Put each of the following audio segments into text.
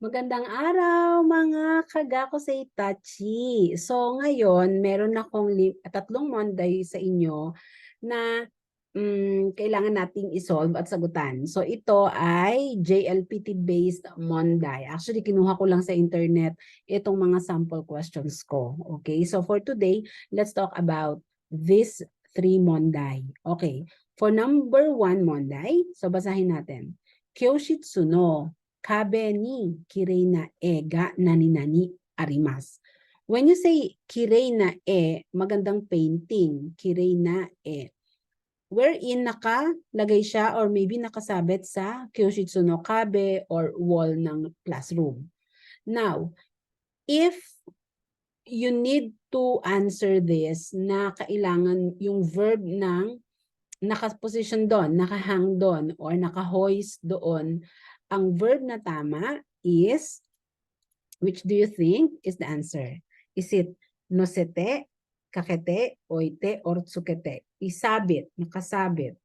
Magandang araw mga kagako sa Itachi. So ngayon, meron akong 3 Monday sa inyo na kailangan nating isolve at sagutan. So ito ay JLPT-based Monday. Actually, kinuha ko lang sa internet itong mga sample questions ko. Okay, so for today, let's talk about these 3 Monday. Okay, for number 1 Monday, so basahin natin. Kyoshitsu no Kabe ni kirei na e ga nani-nani arimasu. When you say kirei na e, magandang painting, kirei na e. Wherein nakalagay siya or maybe nakasabit sa Kyoshitsu no Kabe or wall ng classroom. Now, if you need to answer this na kailangan yung verb ng nakaposition doon, nakahang doon, or nakahoist doon, ang verb na tama is, which do you think is the answer? Is it nosete, kakete, oite, or tsukete? Isabit, nakasabit.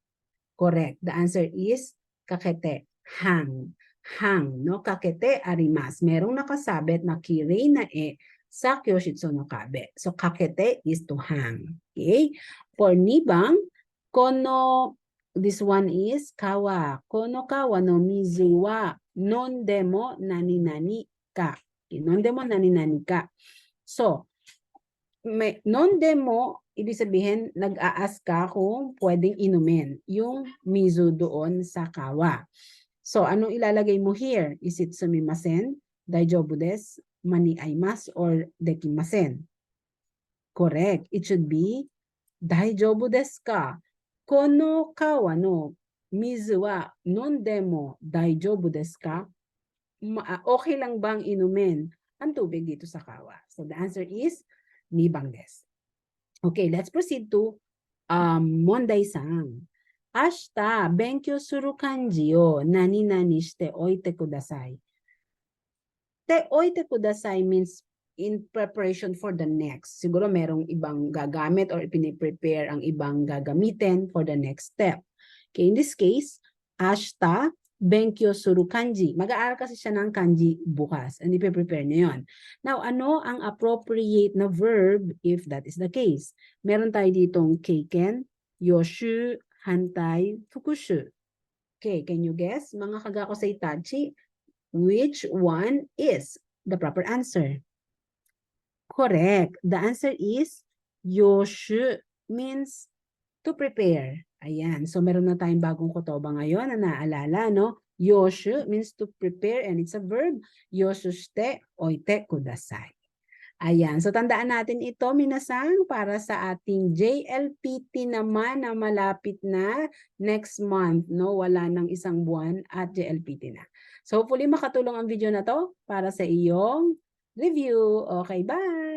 Correct. The answer is kakete, hang. Hang, no? Kakete, arimas. Merong nakasabit na kirei na e sa Kyoshitsu no Kabe. So, kakete is to hang. Okay? For nibang, kono, this one is kawa. Kono kawa no mizu wa nondemo nani-nani ka. Nondemo nani-nani ka. So, nondemo, ibig sabihin, nag-aas ka kung pwedeng inumin yung mizu doon sa kawa. So, anong ilalagay mo here? Is it sumimasen, daijoubu desu, mani aimasu, or dekimasen? Correct. It should be daijoubu desu ka? Kono kawa no mizu wa nondemo daijoubu desu ka? Okay lang bang inumin ang tubig dito sa kawa? So the answer is nibang desu. Okay, let's proceed to Mondai-san. Ashita, benkyou suru kanji o nani-nani shite oite kudasai. Te oite kudasai means in preparation for the next. Siguro merong ibang gagamit or piniprepare ang ibang gagamitin for the next step. Okay, in this case, ashita, benkyou suru kanji. Mag-aaral kasi siya ng kanji bukas. And ipe-prepare niya yun. Now, ano ang appropriate na verb if that is the case? Meron tayo ditong keiken, yoshu, hantay, fukushu. Okay, can you guess, mga kagako sa Itachi, which one is the proper answer? Correct. The answer is yoshu, means to prepare. Ayan. So, meron na tayong bagong kotoba ngayon na naalala, no? Yoshu means to prepare and it's a verb. Yoshu shite oite kudasai. Ayan. So, tandaan natin ito, minasang, para sa ating JLPT naman na malapit na next month, no? Wala nang 1 buwan at JLPT na. So, hopefully makatulong ang video na to para sa iyong review. Okay, bye!